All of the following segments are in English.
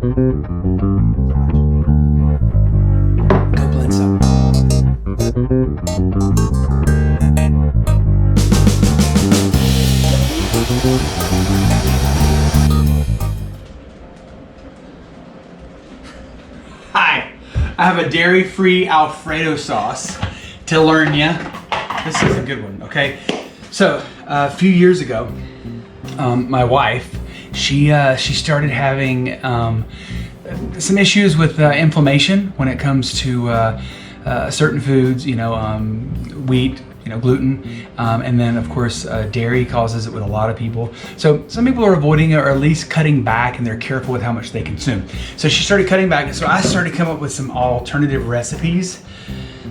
Go blend some. Hi, I have a dairy-free Alfredo sauce to learn ya. This is a good one, okay? So, a few years ago, my wife, she started having some issues with inflammation when it comes to certain foods, you know, wheat, you know, gluten, and then of course dairy causes it with a lot of people. So some people are avoiding it or at least cutting back, and they're careful with how much they consume. So she started cutting back, and so I started to come up with some alternative recipes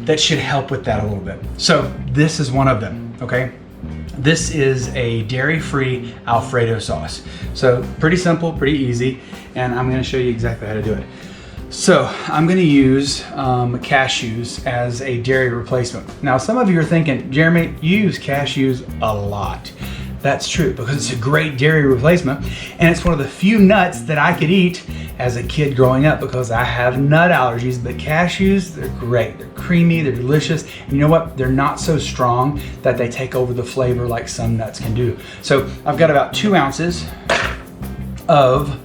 that should help with that a little bit. So this is one of them, okay? This is a dairy-free Alfredo sauce. So pretty simple, pretty easy, and I'm gonna show you exactly how to do it. So I'm gonna use cashews as a dairy replacement. Now some of you are thinking, Jeremy, you use cashews a lot. That's true, because it's a great dairy replacement, and it's one of the few nuts that I could eat as a kid growing up because I have nut allergies. But cashews, they're great. They're creamy, they're delicious, and you know what? They're not so strong that they take over the flavor like some nuts can do. So I've got about 2 ounces of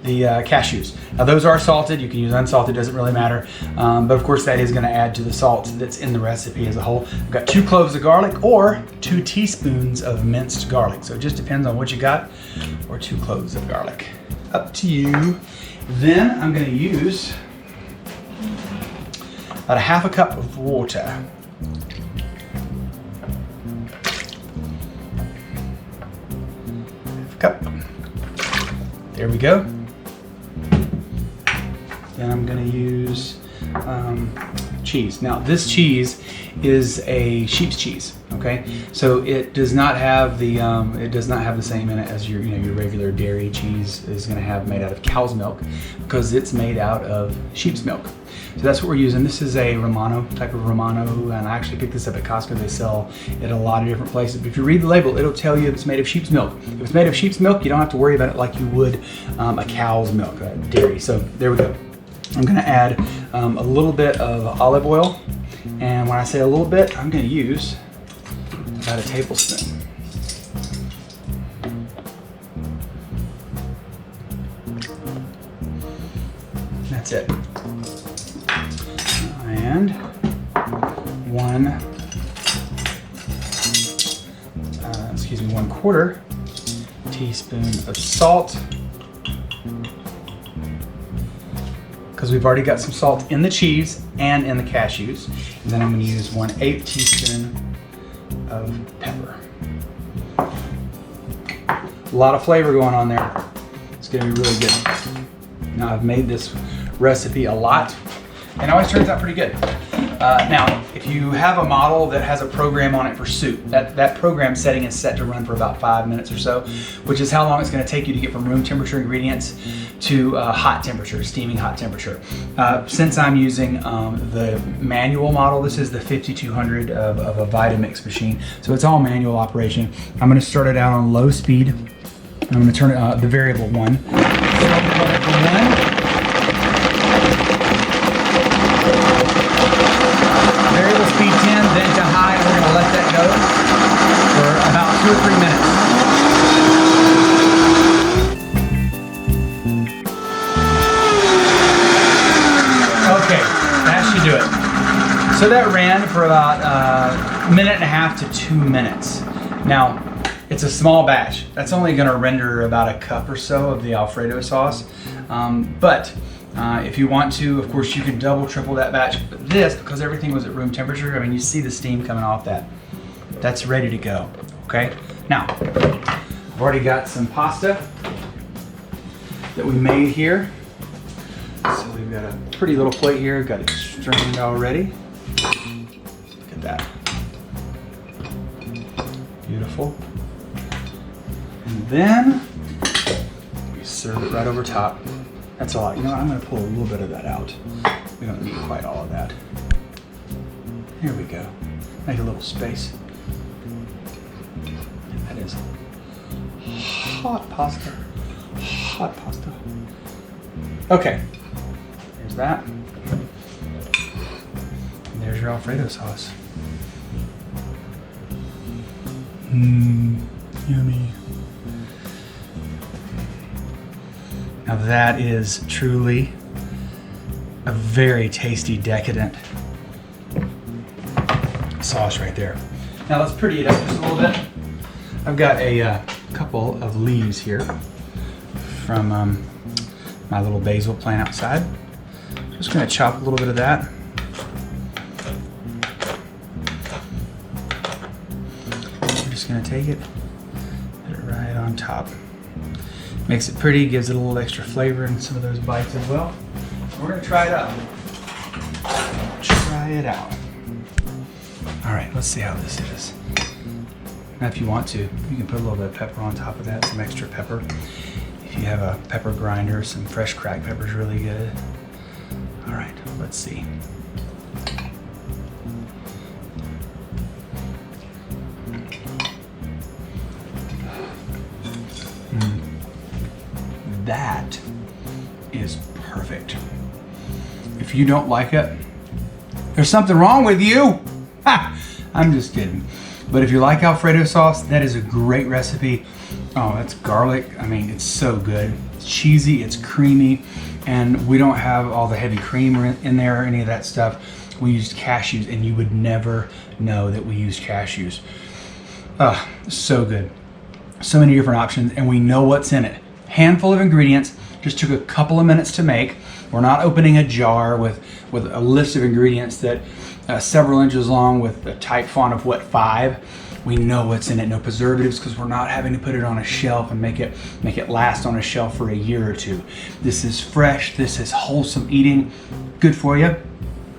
the cashews. Now those are salted, you can use unsalted, doesn't really matter. But of course that is gonna add to the salt that's in the recipe as a whole. I've got 2 cloves of garlic or 2 teaspoons of minced garlic. So it just depends on what you got, or 2 cloves of garlic. Up to you. Then I'm gonna use about a half a cup of water. Half a cup. There we go. Then I'm going to use cheese. Now this cheese is a sheep's cheese. Okay, so it does not have the same in it as your your regular dairy cheese is going to have, made out of cow's milk, because it's made out of sheep's milk. So that's what we're using. This is a Romano, type of Romano, and I actually picked this up at Costco. They sell it a lot of different places. But if you read the label, it'll tell you it's made of sheep's milk. If it's made of sheep's milk, you don't have to worry about it like you would a cow's milk, dairy. So there we go. I'm gonna add a little bit of olive oil. And when I say a little bit, I'm gonna use about a tablespoon. That's it. And 1/4 teaspoon of salt, because we've already got some salt in the cheese and in the cashews. And then I'm going to use 1/8 teaspoon of pepper. A lot of flavor going on there. It's going to be really good. Now I've made this recipe a lot, and it always turns out pretty good. Now, if you have a model that has a program on it for soup, that program setting is set to run for about 5 minutes or so, which is how long it's going to take you to get from room temperature ingredients to hot temperature, steaming hot temperature. Since I'm using the manual model, this is the 5200 of a Vitamix machine, so it's all manual operation. I'm going to start it out on low speed. I'm going to turn it the variable one. Variable speed 10, then to high, and we're going to let that go for about 2 or 3 minutes. Okay, that should do it. So that ran for about 1.5 to 2 minutes. Now, it's a small batch. That's only going to render about a cup or so of the Alfredo sauce. But if you want to, of course, you can double, triple that batch. But this, because everything was at room temperature, I mean, you see the steam coming off that. That's ready to go, okay? Now, I've already got some pasta that we made here. So we've got a pretty little plate here. Got it strained already. Look at that. Beautiful. And then we serve it right over top. That's a lot. You know what? I'm going to pull a little bit of that out. We don't need quite all of that. Here we go. Make a little space. That is hot pasta. Hot pasta. Okay, there's that. And there's your Alfredo sauce. Yummy. Now that is truly a very tasty, decadent sauce right there. Now let's pretty it up just a little bit. I've got a couple of leaves here from my little basil plant outside. Just gonna chop a little bit of that. I'm just gonna take it, put it right on top. Makes it pretty, gives it a little extra flavor in some of those bites as well. We're gonna try it out. Try it out. All right, let's see how this is. Now if you want to, you can put a little bit of pepper on top of that, some extra pepper. If you have a pepper grinder, some fresh cracked pepper is really good. All right, let's see. That is perfect. If you don't like it, there's something wrong with you. Ha! I'm just kidding. But if you like Alfredo sauce, that is a great recipe. Oh, that's garlic. I mean, it's so good. It's cheesy, it's creamy, and we don't have all the heavy cream in there or any of that stuff. We used cashews, and you would never know that we used cashews. So good. So many different options, and we know what's in it. Handful of ingredients, just took a couple of minutes to make. We're not opening a jar with a list of ingredients that several inches long with a type font of what, 5. We know what's in it, no preservatives, because we're not having to put it on a shelf and make it last on a shelf for a year or two. This is fresh, this is wholesome eating, good for you,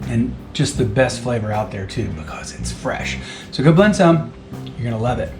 and just the best flavor out there too because it's fresh. So go blend some, you're gonna love it.